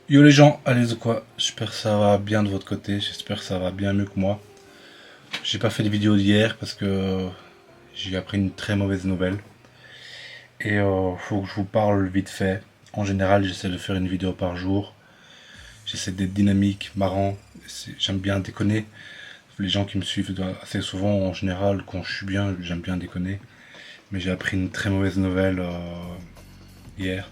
Yo les gens, allez ou quoi? J'espère que ça va bien de votre côté, j'espère que ça va bien mieux que moi. J'ai pas fait de vidéo d'hier parce que j'ai appris une très mauvaise nouvelle. Et faut que je vous parle vite fait. En général, j'essaie de faire une vidéo par jour. J'essaie d'être dynamique, marrant. J'aime bien déconner. Les gens qui me suivent assez souvent, en général, quand je suis bien, j'aime bien déconner. Mais j'ai appris une très mauvaise nouvelle hier.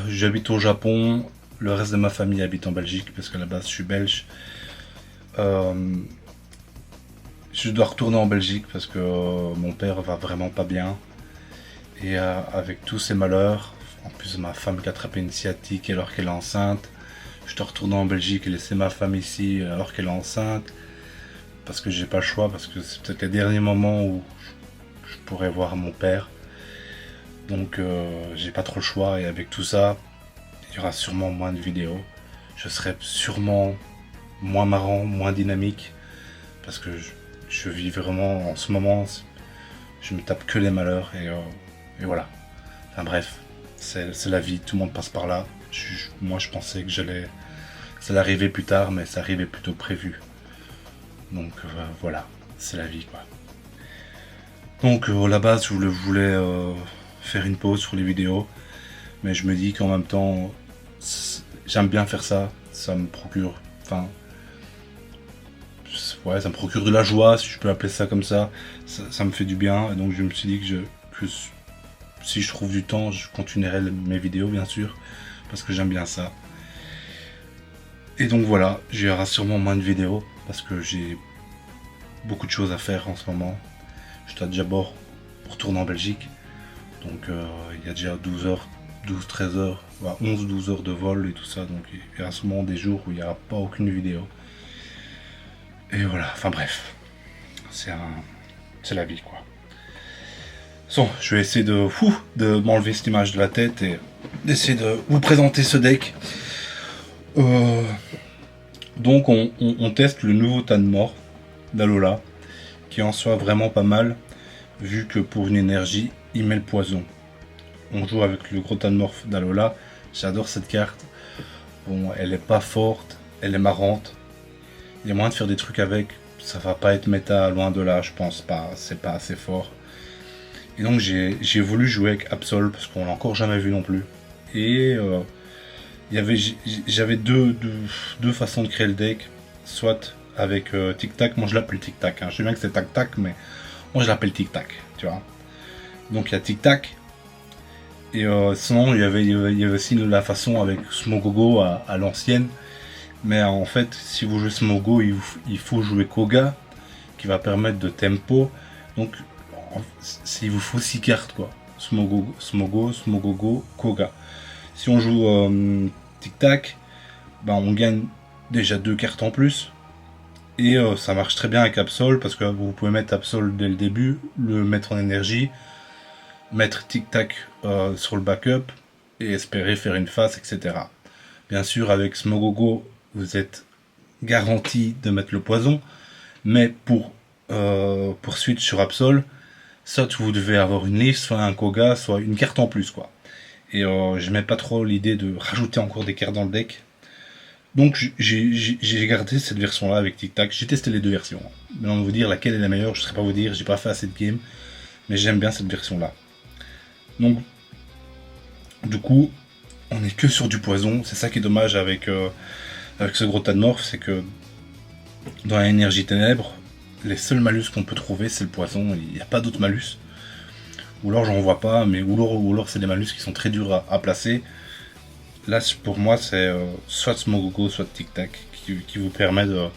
J'habite au Japon. Le reste de ma famille habite en Belgique parce qu'à la base je suis belge. Euh, je dois retourner en Belgique parce que mon père va vraiment pas bien. Et avec tous ces malheurs, en plus ma femme qui a attrapé une sciatique alors qu'elle est enceinte, je dois retourner en Belgique et laisser ma femme ici alors qu'elle est enceinte. Parce que j'ai pas le choix, parce que c'est peut-être les derniers moments où je pourrais voir mon père. Donc j'ai pas trop le choix et avec tout ça, il y aura sûrement moins de vidéos. Je serai sûrement moins marrant, moins dynamique. Parce que je vis vraiment en ce moment, je me tape que les malheurs et voilà. Enfin bref, c'est la vie, tout le monde passe par là. Moi je pensais que ça allait arriver plus tard, mais ça arrivait plutôt prévu. Donc voilà, c'est la vie quoi. Donc à la base je voulais faire une pause sur les vidéos, mais je me dis qu'en même temps, j'aime bien faire ça, ça me procure, enfin, ouais, ça me procure de la joie, si je peux appeler ça comme ça me fait du bien, et donc je me suis dit que si je trouve du temps, je continuerai mes vidéos bien sûr, parce que j'aime bien ça. Et donc voilà, j'ai sûrement moins de vidéos, parce que j'ai beaucoup de choses à faire en ce moment. Je dois déjà bord pour retourner en Belgique, donc il y a déjà 12 heures, 12-13 heures, 11-12 heures de vol et tout ça, donc il y a sûrement des jours où il n'y aura pas aucune vidéo. Et voilà, enfin bref, c'est un, c'est la vie quoi. Bon, je vais essayer de m'enlever cette image de la tête et d'essayer de vous présenter ce deck. Euh, donc on teste le nouveau tas de mort d'Alola, qui en soit vraiment pas mal, vu que pour une énergie, il met le poison. On joue avec le gros tas de morph d'Alola, j'adore cette carte. Bon, elle est pas forte, elle est marrante. Il y a moyen de faire des trucs avec, ça va pas être méta, loin de là, je pense pas, c'est pas assez fort. Et donc j'ai voulu jouer avec Absol parce qu'on l'a encore jamais vu non plus. Et j'avais deux façons de créer le deck. Soit avec Tic Tac, moi je l'appelle Tic Tac. Je sais bien que c'est Tac Tac, mais moi je l'appelle Tic Tac, tu vois. Donc il y a Tic Tac. Et sinon il y avait aussi la façon avec Smogogo à l'ancienne. Mais en fait, si vous jouez Smogo, il faut jouer Koga, qui va permettre de tempo. Donc il vous faut 6 cartes quoi. Smogogo, Koga. Si on joue Tic Tac, ben on gagne déjà 2 cartes en plus. Et ça marche très bien avec Absol parce que vous pouvez mettre Absol dès le début, le mettre en énergie, mettre Tic Tac sur le backup et espérer faire une face, etc. Bien sûr, avec Smogogo, vous êtes garanti de mettre le poison, mais pour switch sur Absol, soit vous devez avoir une liste, soit un Koga, soit une carte en plus, quoi. Et je mets pas trop l'idée de rajouter encore des cartes dans le deck. Donc j'ai gardé cette version là avec Tic Tac. J'ai testé les deux versions. Maintenant vous dire laquelle est la meilleure, je ne saurais pas vous dire, j'ai pas fait assez de game, mais j'aime bien cette version là. Donc du coup, on est que sur du poison. C'est ça qui est dommage avec ce gros tas de morph, c'est que dans l'énergie ténèbres, les seuls malus qu'on peut trouver c'est le poison, il n'y a pas d'autres malus. Ou alors j'en vois pas, mais ou alors c'est des malus qui sont très durs à placer. Là pour moi c'est soit Smogogo, soit Tic Tac qui vous permet de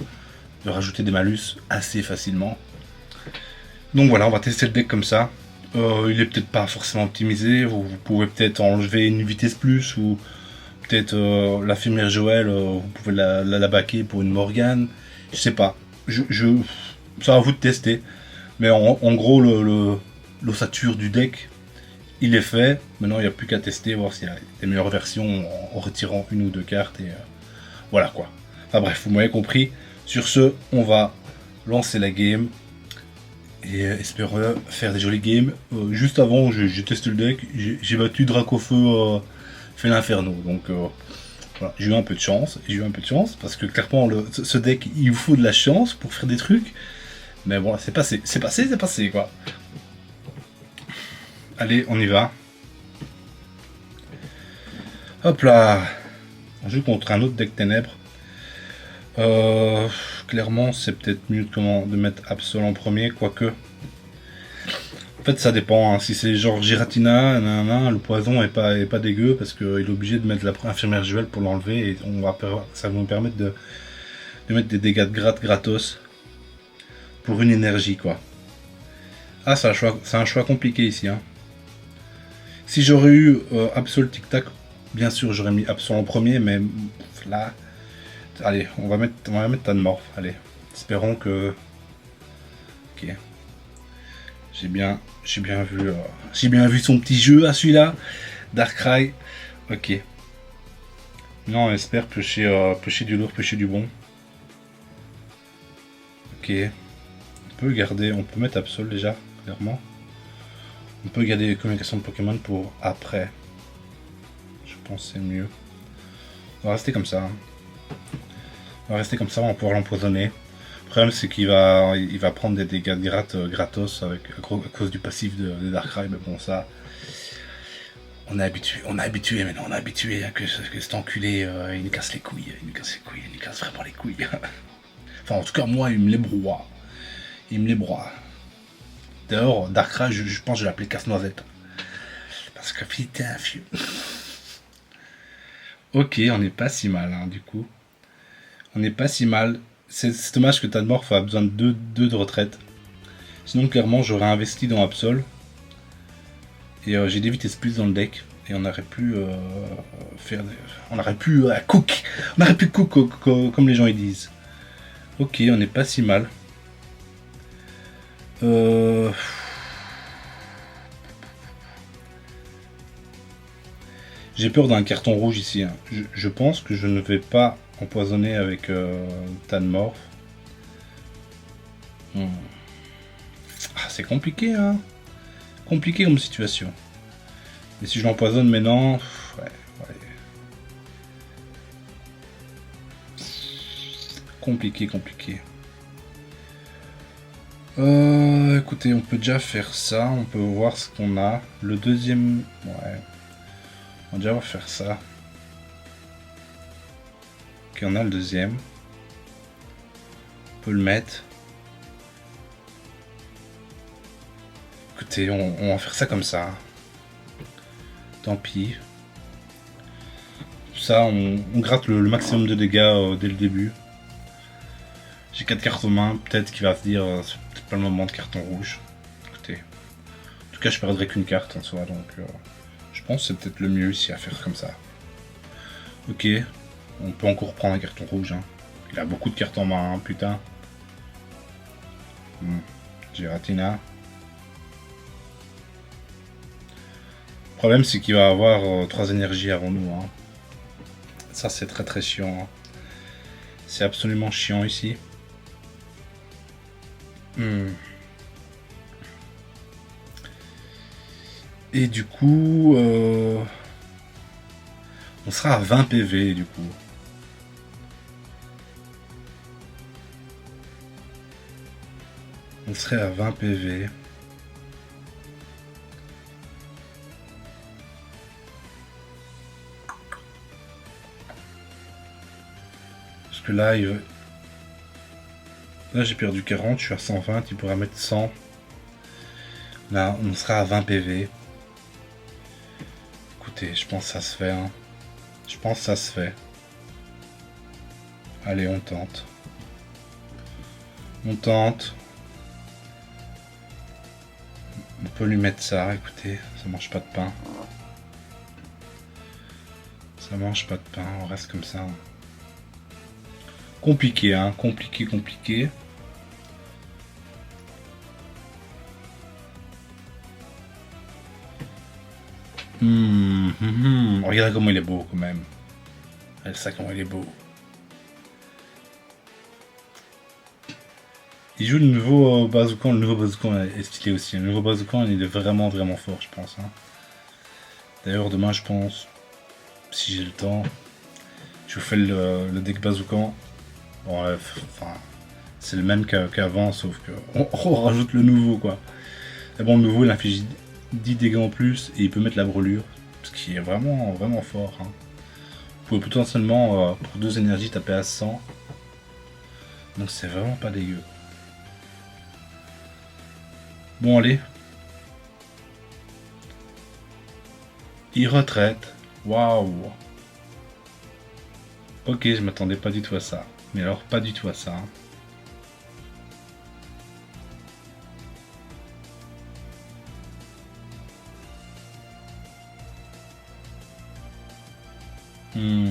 rajouter des malus assez facilement. Donc voilà, on va tester le deck comme ça. Il est peut-être pas forcément optimisé, vous pouvez peut-être enlever une vitesse plus, ou peut-être la Fémère Joël, vous pouvez la backer pour une Morgane, je sais pas. C'est à vous de tester. Mais en gros, l'ossature du deck, il est fait. Maintenant, il n'y a plus qu'à tester, voir s'il y a des meilleures versions en retirant une ou deux cartes. Et voilà quoi. Enfin bref, vous m'avez compris. Sur ce, on va lancer la game. Et espérons faire des jolies games. Juste avant, j'ai testé le deck. J'ai battu Dracofeu fait l'inferno. Donc voilà, j'ai eu un peu de chance. J'ai eu un peu de chance parce que clairement ce deck il vous faut de la chance pour faire des trucs. Mais bon, c'est passé, c'est passé, c'est passé quoi. Allez, on y va. Hop là. On joue contre un autre deck ténèbres. Clairement, c'est peut-être mieux de mettre Absol en premier, quoique. En fait, ça dépend. Hein. Si c'est genre Giratina, le poison est pas dégueu parce qu'il est obligé de mettre la infirmière Jewel pour l'enlever et ça va nous permettre de mettre des dégâts de gratte gratos pour une énergie quoi. Ah, c'est un choix compliqué ici. Hein. Si j'aurais eu Absol Tic Tac, bien sûr j'aurais mis Absol en premier, mais là, allez, on va mettre Tanmorph. Allez, espérons que. Ok. J'ai bien vu son petit jeu à celui-là. Darkrai. Ok. Non, on espère pêcher du lourd, pêcher du bon. Ok. On peut mettre Absol déjà, clairement. On peut garder les communications de Pokémon pour après. Je pense que c'est mieux. On va rester comme ça. On va pouvoir l'empoisonner. Le problème c'est qu'il va prendre des dégâts de gratte gratos à cause du passif de Darkrai, mais bon ça. On est habitué maintenant, que cet enculé il nous casse les couilles, il nous casse vraiment les couilles. Enfin en tout cas moi il me les broie. D'ailleurs Darkrai je pense que je vais l'appeler casse-noisette. Parce que putain vieux. Ok, on n'est pas si mal hein, du coup. On n'est pas si mal. C'est dommage que Tanmorph a besoin de 2 de retraite. Sinon, clairement, j'aurais investi dans Absol. Et j'ai des vitesses plus dans le deck. Et on aurait pu faire. On aurait pu cook. On aurait pu cook comme les gens ils disent. Ok, on n'est pas si mal. J'ai peur d'un carton rouge ici. Hein. Je pense que je ne vais pas empoisonné avec Tanmorph. Ah, c'est compliqué, hein. Compliqué comme situation. Et si je l'empoisonne maintenant, ouais. Compliqué. Écoutez, on peut déjà faire ça. On peut voir ce qu'on a. Le deuxième, ouais. On va déjà faire ça. Ok, on a le deuxième. On peut le mettre. Écoutez, on va faire ça comme ça. Tant pis. Ça, on gratte le maximum de dégâts dès le début. J'ai 4 cartes en main, peut-être qu'il va se dire c'est peut-être pas le moment de carton rouge. Écoutez. En tout cas, je perdrai qu'une carte en soi, donc je pense que c'est peut-être le mieux ici à faire comme ça. Ok. On peut encore prendre un carton rouge. Hein. Il a beaucoup de cartes en main, hein, putain. Giratina. Le problème, c'est qu'il va avoir 3 énergies avant nous. Hein. Ça, c'est très chiant. Hein. C'est absolument chiant ici. Et du coup, on sera à 20 PV du coup. On serait à 20 PV. Parce que là, là j'ai perdu 40, je suis à 120, il pourra mettre 100. Là, on sera à 20 PV. Écoutez, je pense que ça se fait. Hein. Je pense que ça se fait. Allez, on tente. On tente. On peut lui mettre ça, écoutez, ça mange pas de pain. Ça mange pas de pain, on reste comme ça. Compliqué, hein, compliqué. Regardez comment il est beau quand même. Regardez ça comment il est beau. Il joue le nouveau Bazookan. Le nouveau Bazookan est stylé aussi. Le nouveau Bazookan il est vraiment fort je pense. Hein. D'ailleurs demain je pense. si j'ai le temps. Je vous fais le deck bazookan. Bon, enfin, c'est le même qu'avant, sauf que on rajoute le nouveau, quoi. Et bon, le nouveau, il inflige 10 dégâts en plus et il peut mettre la brûlure, ce qui est vraiment, vraiment fort. Hein. Vous pouvez potentiellement, pour 2 énergies, taper à 100. Donc c'est vraiment pas dégueu. Bon, allez. Il retraite. Waouh. Ok, je m'attendais pas du tout à ça. Mais alors, pas du tout à ça. Hein. Hmm.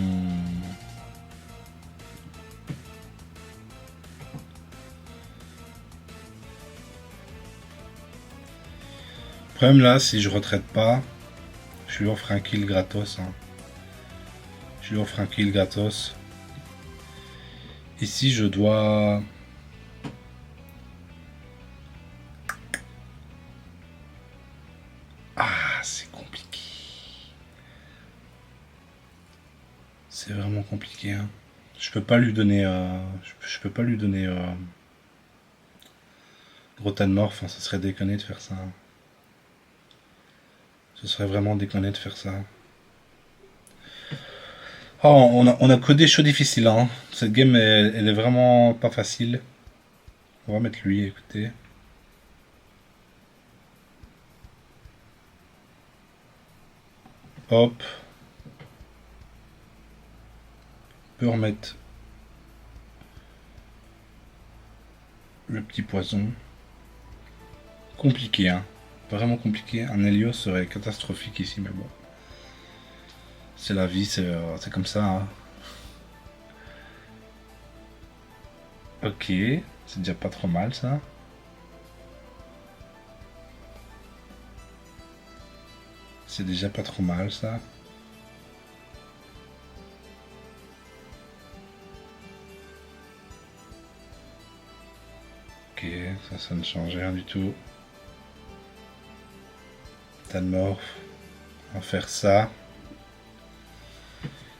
Le problème là, si je retraite pas, je lui offre un kill gratos. Hein. Je lui offre un kill gratos. Ici, je dois... Ah, c'est compliqué. C'est vraiment compliqué. Hein. Je peux pas lui donner... je peux pas lui donner... Grotanmorph, hein, ça serait déconné de faire ça. Ce serait vraiment déconné de faire ça. Oh, on a codé chaud difficile. Hein. Cette game, elle est vraiment pas facile. On va mettre lui, écoutez. Hop. On peut remettre le petit poison. Compliqué, hein. Vraiment compliqué. Un Helios serait catastrophique ici, mais bon. C'est la vie, c'est comme ça. Hein. Ok, c'est déjà pas trop mal ça. C'est déjà pas trop mal ça. Ok, ça ne change rien du tout. Tanmorph. On va faire ça.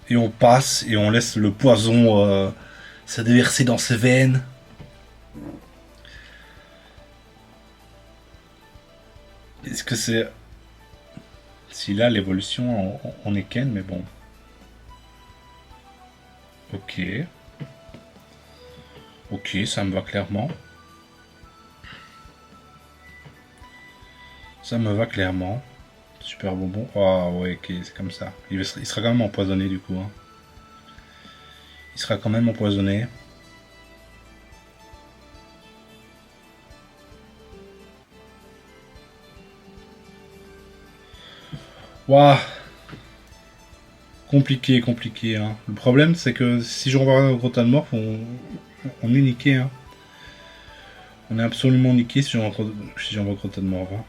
Et on passe et on laisse le poison se déverser dans ses veines. Est-ce que c'est... Si là l'évolution on est Ken, mais bon. Ok. Ok, ça me va clairement. Ça me va clairement. Super bonbon. Ah ouais, ok, c'est comme ça. Il sera quand même empoisonné du coup. Hein. Il sera quand même empoisonné. Waouh. Compliqué, compliqué. Hein. Le problème, c'est que si je revois un gros Morph, on est niqué. Hein. On est absolument niqué si j'envoie gros Morph. Hein.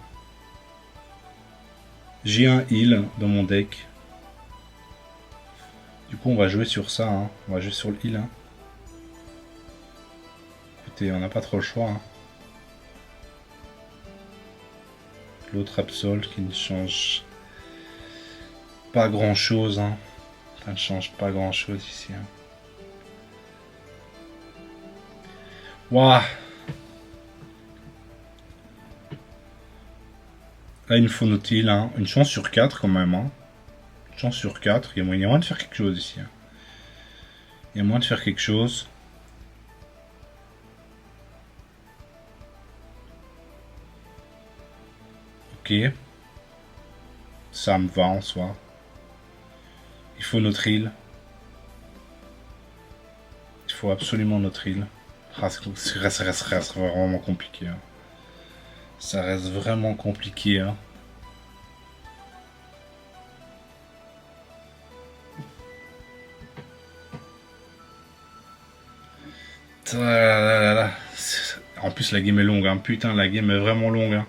J'ai un heal dans mon deck. Du coup, on va jouer sur ça. Hein. On va jouer sur le heal. Hein. Écoutez, on n'a pas trop le choix. Hein. L'autre Absol qui ne change pas grand chose. Hein. Ça ne change pas grand chose ici. Hein. Waouh. Là, il nous faut notre heal. Hein. Une chance sur 4 quand même. Hein. Une chance sur 4. Il y a moyen de faire quelque chose ici. Hein. Il y a moyen de faire quelque chose. Ok. Ça me va en soi. Il faut notre île. Il faut absolument notre île. Ah, ça reste vraiment compliqué. Hein. Ça reste vraiment compliqué. Hein. En plus, la game est longue. Hein. Putain, la game est vraiment longue. Hein.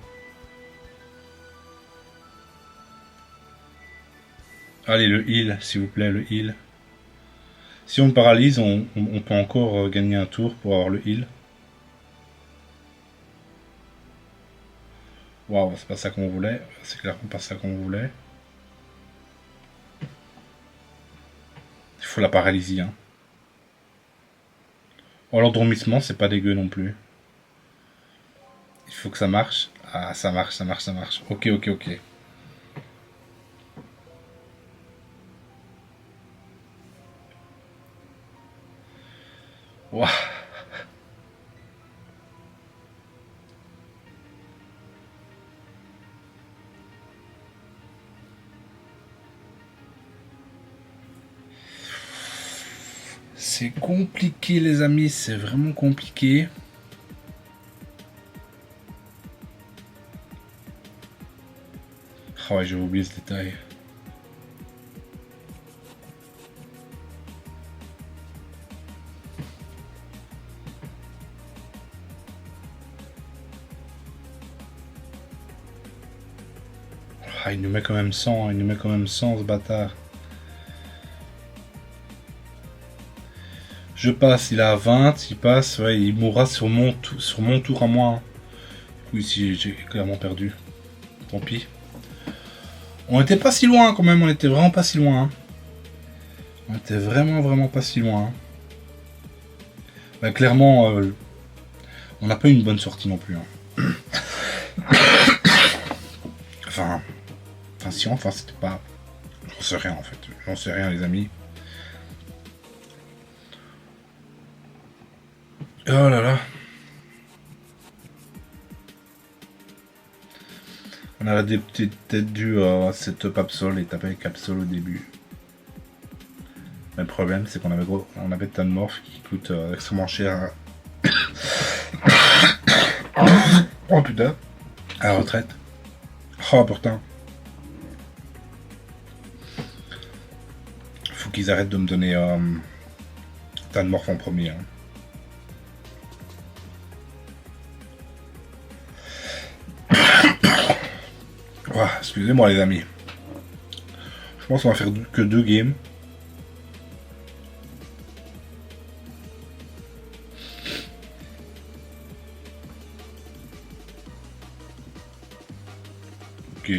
Allez, le heal, s'il vous plaît, le heal. Si on le paralyse, on peut encore gagner un tour pour avoir le heal. Waouh, c'est pas ça qu'on voulait. C'est clairement pas ça qu'on voulait. Faut la paralysie, hein. Oh, l'endormissement, c'est pas dégueu non plus. Il faut que ça marche. Ah, ça marche, ça marche, ça marche. Ok, ok, ok. Ouah. C'est compliqué, les amis, c'est vraiment compliqué. Ah ouais, j'ai oublié ce détail. Ah, il nous met quand même 100, il nous met quand même 100, ce bâtard. Je passe, il est à 20, il passe, ouais, il mourra sur mon tour à moi. Oui, si j'ai clairement perdu. Tant pis. On était pas si loin quand même, on était vraiment pas si loin. Hein. On était vraiment pas si loin. Hein. Bah, clairement, on n'a pas eu une bonne sortie non plus. Hein. enfin, si, enfin, c'était pas. J'en sais rien en fait. J'en sais rien, les amis. Oh là là. On aurait peut-être dû setup Absol et taper avec Absol au début. Mais le problème, c'est qu'on avait Tanmorph qui coûte extrêmement cher. Oh putain. À la retraite. Oh pourtant. Faut qu'ils arrêtent de me donner Tanmorph en premier. Hein. Oh, excusez-moi les amis. Je pense qu'on va faire que 2 games. Ok.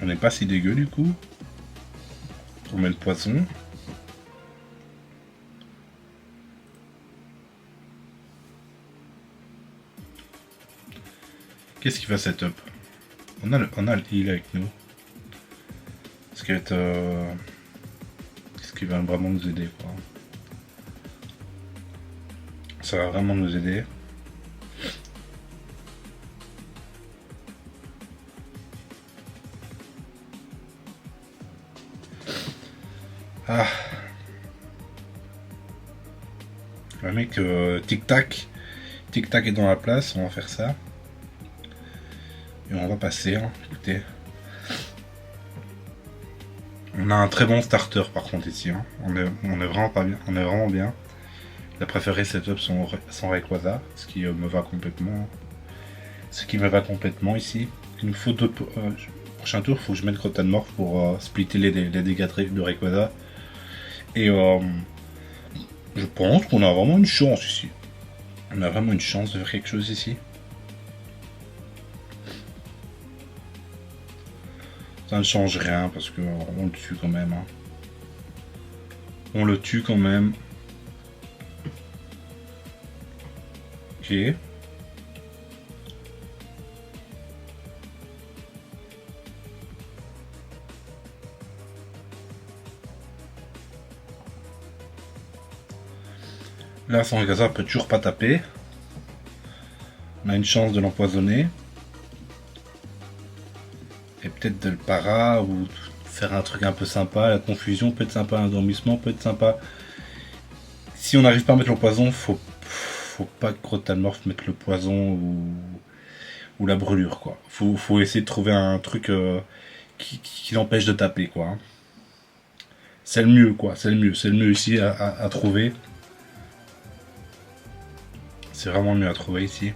On n'est pas si dégueu du coup. On met le poisson. Qu'est-ce qu'il va setup? On a le heal avec nous. Ce qui va être... ce qui va vraiment nous aider quoi. Ça va vraiment nous aider. Ah. Le mec, tic-tac. Tic-tac est dans la place, on va faire ça. Et on va passer, hein. Écoutez. On a un très bon starter par contre ici. Hein. On est vraiment pas bien. On est vraiment bien. Il a préféré setup son Rayquaza, ce qui me va complètement. Ce qui me va complètement ici. Il nous faut d'autres. Prochain tour, il faut que je mette Crotanmorph pour splitter les dégâts de Rayquaza. Et je pense qu'on a vraiment une chance ici. On a vraiment une chance de faire quelque chose ici. Ça ne change rien parce qu'on le tue quand même. Hein. On le tue quand même. Ok. Là, son Rayquaza peut toujours pas taper. On a une chance de l'empoisonner. Et peut-être de le para ou faire un truc un peu sympa. La confusion peut être sympa, l'endormissement peut être sympa. Si on n'arrive pas à mettre le poison, faut pas que Crotanmorph mette le poison ou la brûlure quoi. Faut essayer de trouver un truc qui l'empêche de taper quoi. Hein. C'est le mieux quoi, c'est le mieux ici à trouver. C'est vraiment le mieux à trouver ici.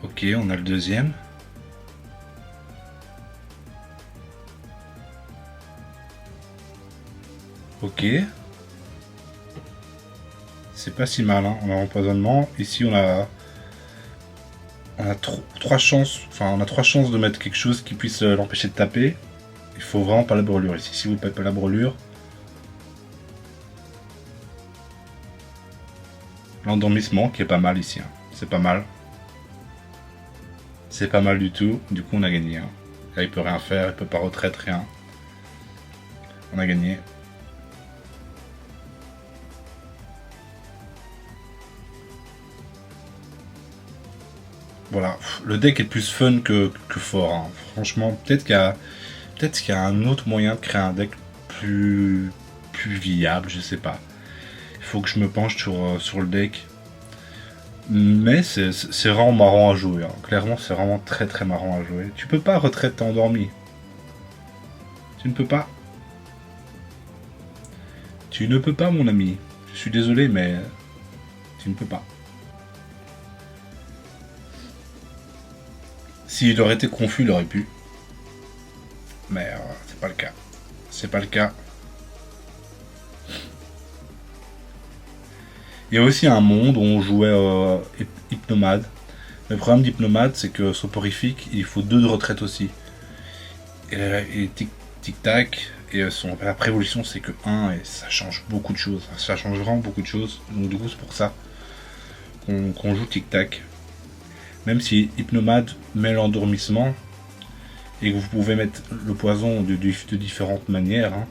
Ok, on a le deuxième. Ok. C'est pas si mal, hein. On a l'empoisonnement. Ici, on a on a trois chances, enfin on a 3 chances de mettre quelque chose qui puisse l'empêcher de taper. Il faut vraiment pas la brûlure ici. Si vous ne faites pas la brûlure, l'endormissement qui est pas mal ici. Hein. C'est pas mal. C'est pas mal du tout. Du coup on a gagné. Hein. Là il peut rien faire, il peut pas retraite, rien. On a gagné. Voilà, le deck est plus fun que fort. Hein. Franchement, peut-être qu'il y a un autre moyen de créer un deck plus viable, je sais pas. Il faut que je me penche sur le deck. Mais c'est vraiment marrant à jouer. Hein. Clairement, c'est vraiment très très marrant à jouer. Tu peux pas retraite, t'es endormi. Tu ne peux pas. Tu ne peux pas, mon ami. Je suis désolé, mais tu ne peux pas. S'il aurait été confus, il aurait pu. Mais c'est pas le cas. C'est pas le cas. Il y a aussi un monde où on jouait Hypnomade. Le problème d'Hypnomade, c'est que soporifique, il faut 2 de retraite aussi. Et tic-tac, et la prévolution, c'est que 1, et ça change beaucoup de choses. Ça change vraiment beaucoup de choses. Donc du coup, c'est pour ça qu'on joue tic-tac. Même si Hypnomade met l'endormissement, et que vous pouvez mettre le poison de différentes manières. Hein.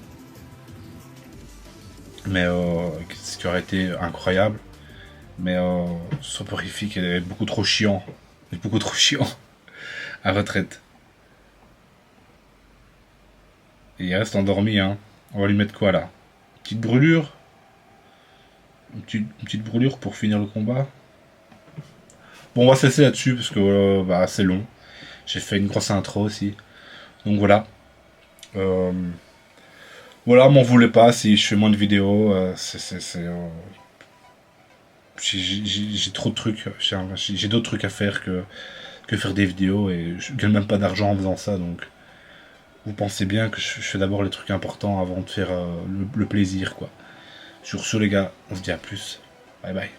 Mais ce qui aurait été incroyable. Mais soporifique est beaucoup trop chiant. Beaucoup trop chiant. À retraite. Et il reste endormi, hein. On va lui mettre quoi là? Petite brûlure. Une petite brûlure pour finir le combat. Bon, on va se laisser là-dessus parce que c'est long. J'ai fait une grosse intro aussi. Donc voilà. Voilà, m'en voulez pas si je fais moins de vidéos. J'ai trop de trucs. J'ai d'autres trucs à faire que faire des vidéos et je gagne même pas d'argent en faisant ça. Donc vous pensez bien que je fais d'abord les trucs importants avant de faire le plaisir, quoi. Sur ce, les gars, on se dit à plus. Bye bye.